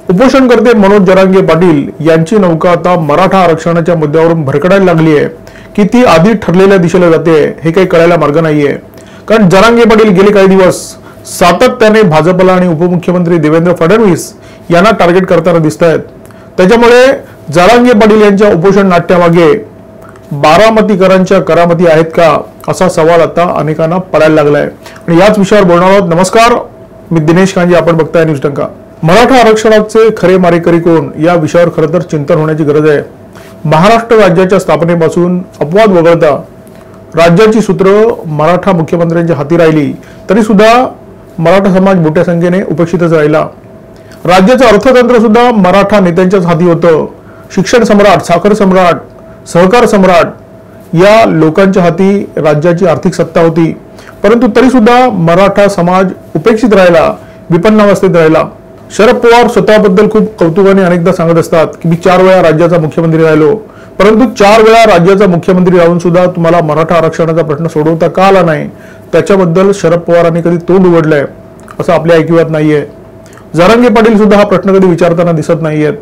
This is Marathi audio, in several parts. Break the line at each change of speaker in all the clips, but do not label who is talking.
उपोषणकर्ते मनोज जरांगे पाटील यांची नौका आता मराठा आरक्षणाच्या मुद्द्यावरून भरकडायला लागली आहे की ती आधी ठरलेल्या दिशेला जाते हे काही कळायला मार्ग नाहीये। कारण जरांगे पाटील गेले काही दिवस सातत्याने भाजपला आणि उपमुख्यमंत्री देवेंद्र फडणवीस यांना टार्गेट करताना दिसत आहेत। त्याच्यामुळे जरांगे पाटील यांच्या उपोषण नाट्यामागे बारामतीकरांच्या करामती आहेत का असा सवाल आता अनेकांना पडायला लागलाय आणि याच विषयावर बोलणार आहोत। नमस्कार, मी दिनेश कांजी, आपण बघताय न्यूज टंका। मराठा आरक्षणाचे खरे मारेकरी कोण या विषयावर खरं तर चिंतन होण्याची गरज आहे। महाराष्ट्र राज्याच्या स्थापनेपासून अपवाद वगळता राज्याची सूत्र मराठा मुख्यमंत्र्यांच्या हाती राहिली तरी सुद्धा मराठा समाज मोठ्या संख्येने उपेक्षितच राहिला। राज्याचं अर्थतंत्र सुद्धा मराठा नेत्यांच्याच हाती होतं। शिक्षण सम्राट, साखर सम्राट, सहकार सम्राट या लोकांच्या हाती राज्याची आर्थिक सत्ता होती, परंतु तरी सुद्धा मराठा समाज उपेक्षित राहिला, विपन्नावस्थेत राहिला। शरद पवार स्वतःबद्दल खूप कौतुकाने अनेकदा सांगत असतात की मी 4 वेळा राज्याचा मुख्यमंत्री राहिलो, परंतु 4 वेळा राज्याचा मुख्यमंत्री राहून सुद्धा तुम्हाला मराठा आरक्षणाचा प्रश्न सोडवता का आला नाही, त्याच्याबद्दल शरद पवारांनी कधी तोंड उघडलंय असं आपल्या ऐकिवात नाहीये। जरांगे पाटील सुद्धा हा प्रश्न कधी विचारताना दिसत नाहीयेत।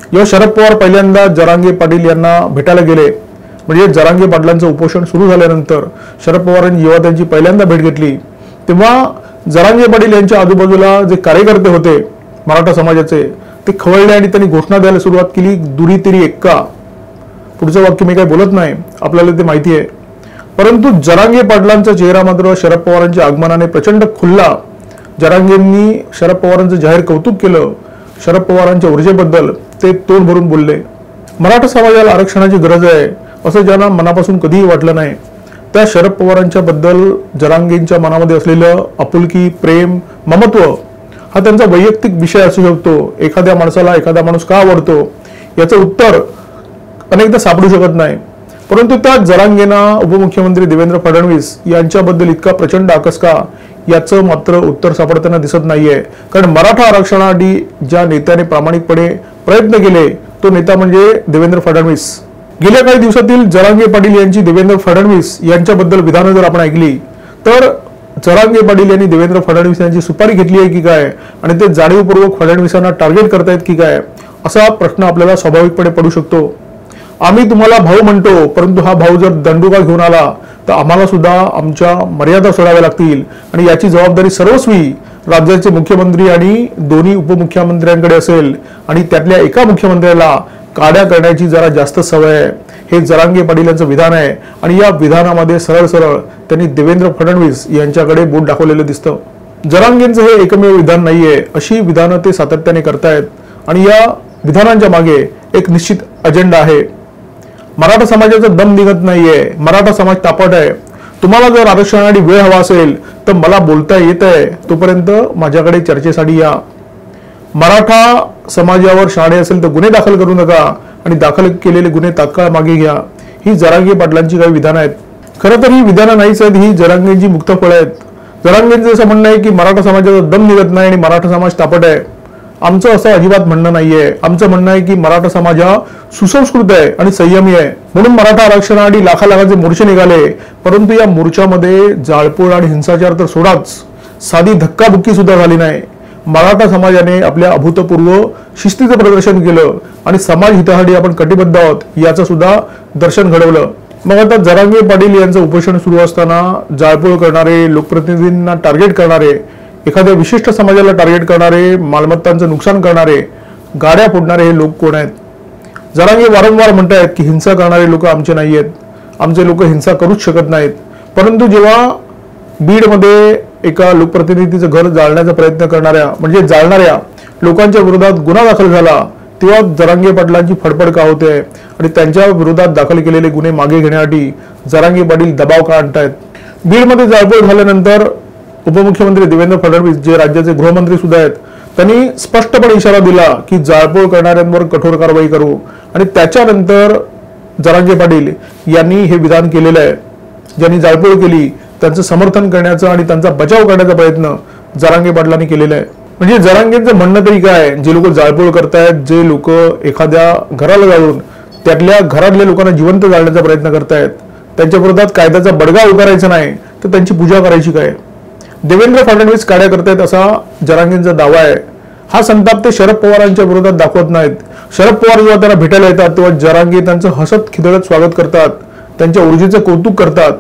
जेव्हा शरद पवार पहिल्यांदा जरांगे पाटील यांना भेटायला गेले, म्हणजे जरांगे पाटलांचं उपोषण सुरू झाल्यानंतर शरद पवारांनी जेव्हा त्यांची पहिल्यांदा भेट घेतली तेव्हा जरांगे पाटील यांच्या आजूबाजूला जे कार्यकर्ते होते मराठा समाजाचे ते खवळले आणि त्यांनी घोषणा द्यायला सुरुवात केली, दुरी तिरी एक्का। पुढचं वाक्य मी काही बोलत नाही, आपल्याला ते माहिती आहे। परंतु जरांगे पाटलांचा चेहरा मात्र शरद पवारांच्या आगमनाने प्रचंड खुलला। जरांगेंनी शरद पवारांचं जाहीर कौतुक केलं, शरद पवारांच्या ऊर्जेबद्दल ते तोंड भरून बोलले। मराठा समाजाला आरक्षणाची गरज आहे असं ज्यांना मनापासून कधीही वाटलं नाही त्या शरद पवारांच्या बद्दल जरांगेंच्या मनामध्ये असलेलं आपुलकी, प्रेम, ममत्व हा त्यांचा वैयक्तिक विषय असू शकतो। एखाद्या माणसाला एखादा माणूस का आवडतो याचं उत्तर अनेकदा सापडू शकत नाही, परंतु त्या जरांगेंना उपमुख्यमंत्री देवेंद्र फडणवीस यांच्याबद्दल इतका प्रचंड आकस का याचं मात्र उत्तर सापडताना दिसत नाहीये। कारण मराठा आरक्षणासाठी ज्या नेत्याने प्रामाणिकपणे प्रयत्न केले तो नेता म्हणजे देवेंद्र फडणवीस। गेल्या काही दिवसातील जरांगे पाटील यांची देवेंद्र फडणवीस यांच्याबद्दल विधानं जर आपण ऐकली तर जरांगे पाटील यांनी देवेंद्र फडणवीस यांची सुपारी घेतली आहे की काय आणि ते जाणीवपूर्वक फडणवीसांना टार्गेट करतायत की काय असा प्रश्न आपल्याला स्वाभाविकपणे पडू शकतो। आम्ही तुम्हाला भाऊ म्हणतो, परंतु हा भाऊ जर दंडुका घेऊन आला तर आम्हाला सुद्धा आमच्या मर्यादा सोडाव्या लागतील आणि याची जबाबदारी सर्वस्वी राज्याचे मुख्यमंत्री आणि दोन्ही उपमुख्यमंत्र्यांकडे असेल आणि त्यातल्या एका मुख्यमंत्र्याला काड्या करण्याची जरा जास्त सवय आहे। हे जरांगे पाटील यांचं विधान आहे आणि या विधानामध्ये सरळ सरळ त्यांनी देवेंद्र फडणवीस यांच्याकडे बोट दाखवलेलं दिसतं। जरांगेंचं हे एकमेव विधान नाहीये, अशी विधानं ते सातत्याने करतायत आणि या विधानांच्या मागे एक निश्चित अजेंडा आहे। मराठा समाजाचा दम निघत नाहीये, मराठा समाज तापट आहे। तुम्हाला जर आरक्षणासाठी वेळ हवा असेल तर मला बोलता येत आहे, तोपर्यंत माझ्याकडे चर्चेसाठी या। मराठा समाजावर शाळे असेल तर गुन्हे दाखल करू नका आणि दाखल केलेले गुन्हे तात्काळ मागे घ्या, ही जरांगे पाटलांची काही विधानं आहेत। खरं तर ही विधानं नाहीच आहेत, ही जरांगेंची मुक्त फळं आहेत। जरांगेंचं असं म्हणणं आहे की मराठा समाजाचा दम निघत नाही आणि मराठा समाज तापट आहे। आमचं असं अजिबात म्हणणं नाहीये। आमचं म्हणणं आहे की मराठा समाज हा सुसंस्कृत आहे आणि संयमी आहे, म्हणून मराठा आरक्षणासाठी लाखालाखाचे मोर्चे निघाले, परंतु या मोर्चामध्ये जाळपोळ आणि हिंसाचार तर सोडाच, साधी धक्काबुक्की सुद्धा झाली नाही। मराठा समाजाने आपल्या अभूतपूर्व शिस्तीचं प्रदर्शन केलं आणि समाज हितासाठी आपण कटिबद्ध आहोत याचं सुद्धा दर्शन घडवलं। मग आता जरांगे पाटील यांचं उपोषण सुरू असताना जाळपोळ करणारे, लोकप्रतिनिधींना टार्गेट करणारे, एखाद्या विशिष्ट समाजाला टार्गेट करणारे, मालमत्तांचं नुकसान करणारे, गाड्या फोडणारे हे लोक कोण आहेत? जरांगे वारंवार म्हणतायत की हिंसा करणारे लोक आमचे नाहीयेत, आमचे लोक हिंसा करूच शकत नाहीत, परंतु जेव्हा बीडमध्ये एका लोकप्रतिनिधीचं घर जाळण्याचा प्रयत्न करणाऱ्या म्हणजे जाळणाऱ्या लोकांच्या विरोधात गुन्हा दाखल झाला तेव्हा जरांगे पाटलांची फडफड का होते आणि त्यांच्या विरोधात दाखल केलेले गुन्हे मागे घेण्यासाठी जरांगे पाटील दबाव का आणतायत? बीडमध्ये जाळपोळ झाल्यानंतर उपमुख्यमंत्री देवेंद्र फडणवीस जे राज्याचे गृहमंत्री सुद्धा आहेत त्यांनी स्पष्टपणे इशारा दिला की जाळपोळ करणाऱ्यांवर कठोर कारवाई करू आणि त्याच्यानंतर जरांगे पाटील यांनी हे विधान केलेलं आहे। ज्यांनी जाळपोळ केली त्यांचं समर्थन करण्याचा आणि त्यांचा बचाव करण्याचा प्रयत्न जरांगे पाटलांनी केलेला आहे। म्हणजे जरांगेंचं म्हणणं तरी काय, जे लोक जाळपोळ करतायत, जे लोक एखाद्या घराला जाऊन त्यातल्या घरातल्या लोकांना जिवंत जाळण्याचा प्रयत्न करतायत, त्यांच्या विरोधात कायद्याचा बडगा उगारायचा नाही तर त्यांची पूजा करायची काय? देवेंद्र फडणवीस काड्या करतायत असा जरांगेंचा दावा आहे हा संताप ते शरद पवारांच्या विरोधात दाखवत नाहीत. शरद पवार जेव्हा त्यांना भेटायला येतात तेव्हा जरांगे त्यांचं हसत खिदळत स्वागत करतात, त्यांच्या ऊर्जेचं कौतुक करतात.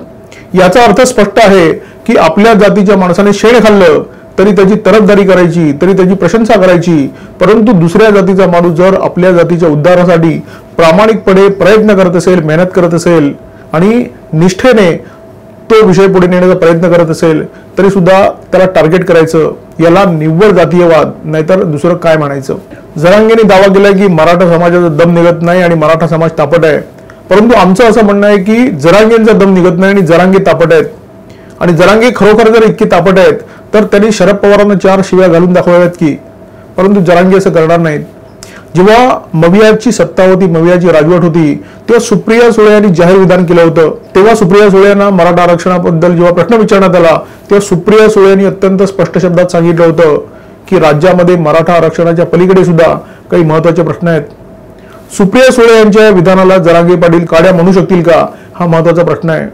याचा अर्थ स्पष्ट आहे की आपल्या जातीच्या माणसाने शेण खाल्लं तरी त्याची तरफदारी करायची, तरी त्याची प्रशंसा करायची, परंतु दुसऱ्या जातीचा माणूस जर आपल्या जातीच्या उद्धारासाठी प्रामाणिकपणे प्रयत्न करत असेल, मेहनत करत असेल आणि निष्ठेने तो विषय पुढे नेण्याचा प्रयत्न करत असेल तरी सुद्धा त्याला टार्गेट करायचं. याला निव्वळ जातीयवाद, नाहीतर दुसरं काय म्हणायचं. जरांगेने दावा केलाय की मराठा समाजाचा दम निघत नाही आणि मराठा समाज तापट आहे, परंतु आमचं असं म्हणणं आहे की जरांगेंचा दम निघत नाही आणि जरांगे तापट आहेत. आणि जरांगे खरोखर जर इतके तापट आहेत तर त्यांनी शरद पवारांना 4 शिव्या घालून दाखवाव्यात की, परंतु जरांगे असं करणार नाहीत. जेव्हा मवियाची सत्ता होती, मवियाची राजवट होती, तेव्हा सुप्रिया सुळे यांनी जाहीर विधान केलं होतं. तेव्हा सुप्रिया सुळे यांना मराठा आरक्षणाबद्दल जेव्हा प्रश्न विचारण्यात आला तेव्हा सुप्रिया सुळे यांनी अत्यंत स्पष्ट शब्दात सांगितलं होतं की राज्यामध्ये मराठा आरक्षणाच्या पलीकडे सुद्धा काही महत्वाचे प्रश्न आहेत. सुप्रिया सुळे यांच्या विधानाला जरांगे पाटील काड्या म्हणू शकतील का, हा महत्वाचा प्रश्न आहे.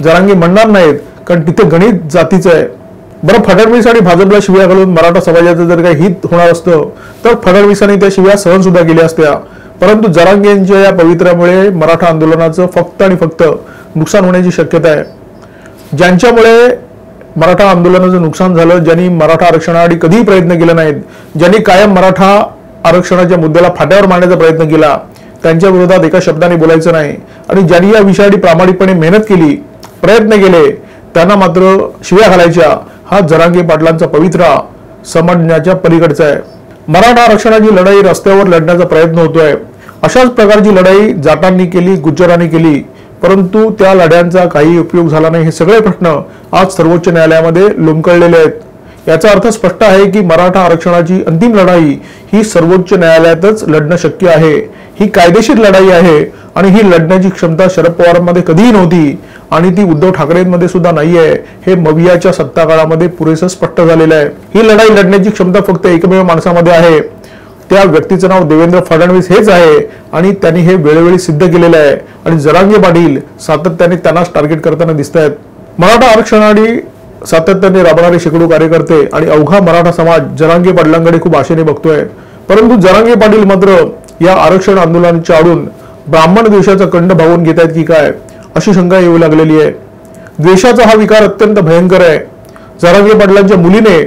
जरांगे म्हणणार नाहीत, कारण तिथे गणित जातीचं आहे. बरं, फडणवीस आणि भाजपला शिव्या घालून मराठा समाजाचं जर काही हित होणार असतं तर फडणवीसांनी त्या शिव्या सहन सुद्धा केल्या असत्या, परंतु जरांगे यांच्या या पवित्र्यामुळे मराठा आंदोलनाचं फक्त आणि फक्त नुकसान होण्याची शक्यता आहे. ज्यांच्यामुळे मराठा आंदोलनाचं नुकसान झालं, ज्यांनी मराठा आरक्षणासाठी कधीही प्रयत्न केले नाहीत, ज्यांनी कायम मराठा आरक्षणाच्या मुद्द्याला फाट्यावर मारण्याचा प्रयत्न केला, त्यांच्या विरोधात एका शब्दाने बोलायचं नाही. आणि ज्यांनी या विषयासाठी प्रामाणिकपणे मेहनत केली, प्रयत्न केले, त्यांना मात्र शिव्या घालायच्या, हा जरांगे पाटलांचा पवित्रा समजण्याच्या पलीकडचा आहे. मराठा आरक्षणाची लढाई रस्त्यावर लढण्याचा प्रयत्न होतोय. अशाच प्रकारची लढाई जाटांनी केली, गुज्जरांनी केली, परंतु त्या लढ्यांचा काही उपयोग झाला नाही. हे सगळे प्रश्न आज सर्वोच्च न्यायालयामध्ये लोंबकळलेले आहेत. याचा अर्थ स्पष्ट आहे की मराठा आरक्षणाची अंतिम लढाई ही सर्वोच्च न्यायालयातच लढणं शक्य आहे. ही कायदेशीर लढाई आहे आणि ही लढण्याची क्षमता शरद पवारांमध्ये कधीही नव्हती आणि ती उद्धव ठाकरेंमध्ये सुद्धा नाहीये. हे मवियाच्या सत्ता काळामध्ये पुरेसं स्पष्ट झालेलं आहे. ही लढाई लढण्याची क्षमता फक्त एकमेव माणसामध्ये आहे. त्या व्यक्तीचं नाव देवेंद्र फडणवीस हेच आहे आणि त्यांनी हे वेळोवेळी सिद्ध केलेलं आहे. आणि जरांगे पाटील सातत्याने त्यांनाच टार्गेट करताना दिसत आहेत. मराठा आरक्षणासाठी सातत्याने राबणारे शेकडो कार्यकर्ते आणि अवघा मराठा समाज जरांगे पाटलांकडे खूप आशेने बघतोय, परंतु जरांगे पाटील मात्र या आरक्षण आंदोलनाच्या आडून ब्राह्मण द्वेषाचा कंड भावून घेत आहेत की काय, अशी शंका येऊ लागलेली आहे. द्वेषाचा हा विकार अत्यंत भयंकर आहे. जरांगे पाटलांच्या मुलीने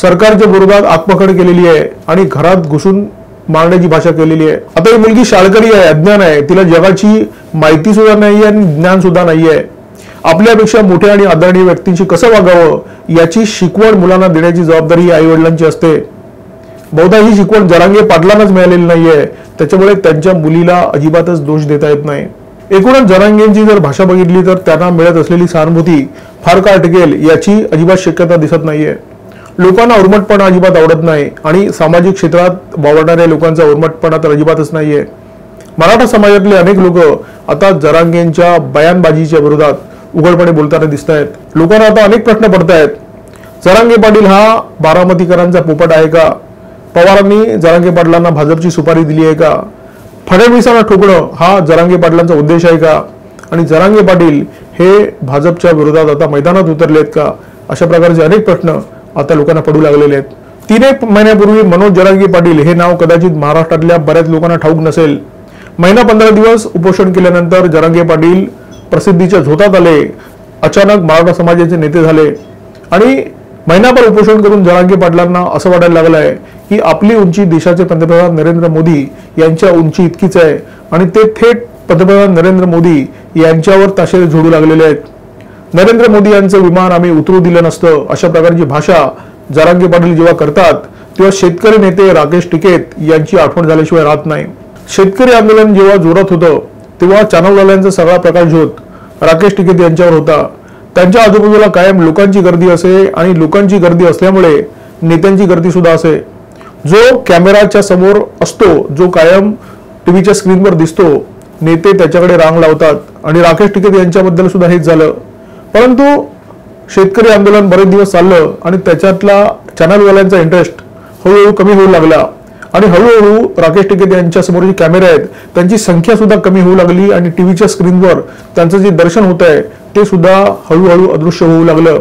सरकारच्या विरोधात आत्मखड केलेली आहे आणि घरात घुसून मारण्याची भाषा केलेली आहे. आता ही मुलगी शाळकरी आहे, अज्ञान आहे, तिला जगाची माहिती सुद्धा नाही आणि ज्ञान सुद्धा नाहीये. आपल्यापेक्षा मोठ्या आणि आदरणीय व्यक्तींशी कसं वागावं याची शिकवण मुलांना देण्याची जबाबदारी आई वडिलांची असते. बहुधा ही शिकवण जरांगे पाटलांनाच मिळालेली नाहीये, त्याच्यामुळे त्यांच्या मुलीला अजिबातच दोष देता येत नाही. एकूणच जरांगेंची जर भाषा बघितली तर त्यांना मिळत असलेली सहानुभूती फार काळ टिकेल याची अजिबात शक्यता दिसत नाहीये. लोकांना उर्मटपणा अजिबात आवडत नाही आणि सामाजिक क्षेत्रात वावरणाऱ्या लोकांचा उर्मटपणा तर अजिबातच नाहीये. मराठा समाजातले अनेक लोक आता जरांगेंच्या बयानबाजीच्या विरोधात उघडपणे बोलताना दिसत आहेत. लोकांना आता अनेक प्रश्न पडत आहेत. जरांगे पाटील हा बारामतीकरांचा पोपट आहे का? पवारांनी जरांगे पाटलांना भाजपची सुपारी दिली आहे का? फडणवीसांना ठोकणं हा जरांगे पाटलांचा उद्देश आहे का? आणि जरांगे पाटील हे भाजपच्या विरोधात आता मैदानात उतरलेत का? अशा प्रकारचे अनेक प्रश्न आता लोकांना पडू लागलेले आहेत. 3 महिन्यापूर्वी मनोज जरांगे पाटील हे नाव कदाचित महाराष्ट्रातल्या बऱ्याच लोकांना ठाऊक नसेल. महिना 15 दिवस उपोषण केल्यानंतर जरांगे पाटील प्रसिद्धीच्या झोतात आले. अचानक मराठा समाजाचे नेते झाले आणि महिनाभर उपोषण करून जरांगे पाटलांना असं वाटायला लागलं आहे की आपली उंची देशाचे पंतप्रधान नरेंद्र मोदी यांच्या उंची इतकीच आहे आणि ते थेट पंतप्रधान नरेंद्र मोदी यांच्यावर ताशेरे झोडू लागलेले आहेत. नरेंद्र मोदी यांचं विमान आम्ही उतरू दिलं नसतं, अशा प्रकारची भाषा जरांगे पाटील जेव्हा करतात तेव्हा शेतकरी नेते राकेश टिकेत यांची आठवण झाल्याशिवाय राहत नाही. शेतकरी आंदोलन जेव्हा जोरात होतं तेव्हा चॅनलवाल्यांचा सगळा प्रकाश झोत राकेश टिकेत यांच्यावर होता. त्यांच्या आजूबाजूला कायम लोकांची गर्दी असे आणि लोकांची गर्दी असल्यामुळे नेत्यांची गर्दी सुद्धा असे. जो कॅमेराच्या समोर असतो, जो कायम टीव्हीच्या स्क्रीनवर दिसतो, नेते त्याच्याकडे रांग लावतात आणि राकेश टिकेत यांच्याबद्दल सुद्धा हेच झालं. परंतु शेतकरी आंदोलन बरेच दिवस चाललं आणि त्याच्यातला चॅनलवाल्यांचा इंटरेस्ट हळूहळू कमी होऊ लागला आणि हळूहळू राकेश टिकेत यांच्या समोर जे कॅमेरे आहेत त्यांची संख्या सुद्धा कमी होऊ लागली आणि टीव्हीच्या स्क्रीनवर त्यांचं जे दर्शन होत आहे ते सुद्धा हळूहळू अदृश्य होऊ लागलं.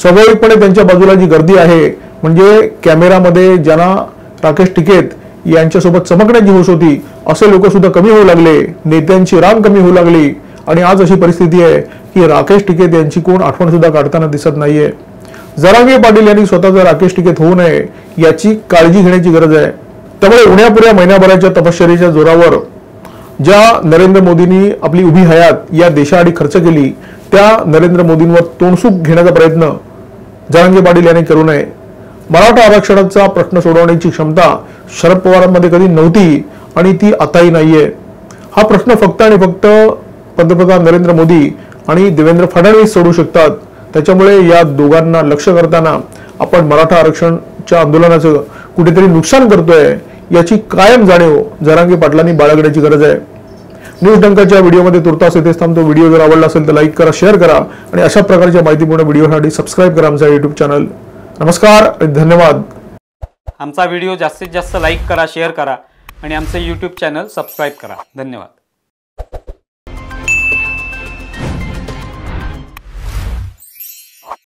स्वाभाविकपणे त्यांच्या बाजूला जी गर्दी आहे म्हणजे कॅमेरामध्ये ज्यांना राकेश टिकैत यांच्यासोबत चमकण्याची हौस होती, असे लोक सुद्धा कमी होऊ लागले, नेत्यांची रांग कमी होऊ लागली आणि आज अशी परिस्थिती आहे की राकेश टिकैत यांची कोण आठवण सुद्धा काढताना दिसत नाहीये। जरांगे पाटील यांनी स्वतःचा राकेश टिकैत होऊ नये याची काळजी घेण्याची गरज आहे। त्यामुळे उन्हापुऱ्या महिन्याभराच्या तपश्चर्येच्या जोरावर ज्या नरेंद्र मोदींनी आपली उभी हयात या देशाआधी खर्च केली, त्या नरेंद्र मोदींवर तोंडसूक घेण्याचा प्रयत्न जरांगे पाटील यांनी करू नये। मराठा आरक्षणाचा प्रश्न सोडवण्याची क्षमता शरद पवारांमध्ये कधी नव्हती आणि ती आताही नाहीये। हा प्रश्न फक्त आणि फक्त पंतप्रधान नरेंद्र मोदी आणि देवेंद्र फडणवीस सोडवू शकतात। त्याच्यामुळे या दोघांना लक्ष करताना आपण मराठा आरक्षणच्या आंदोलनाचं कुठेतरी नुकसान करतोय याची कायम जाणीव जरांगे पाटलांनी बाळगण्याची गरज आहे। न्यूज डंकाच्या व्हिडिओमध्ये तुर्तास इथेच थांबतो। व्हिडिओ जर आवडला असेल तर लाईक करा, शेअर करा आणि अशा प्रकारच्या माहितीपूर्ण व्हिडिओसाठी सबस्क्राईब करा आमचा YouTube चॅनल। नमस्कार आणि धन्यवाद।
आमचा व्हिडिओ जास्तीत जास्त लाईक करा, शेअर करा आणि आमचे YouTube चॅनल सबस्क्राईब करा। धन्यवाद।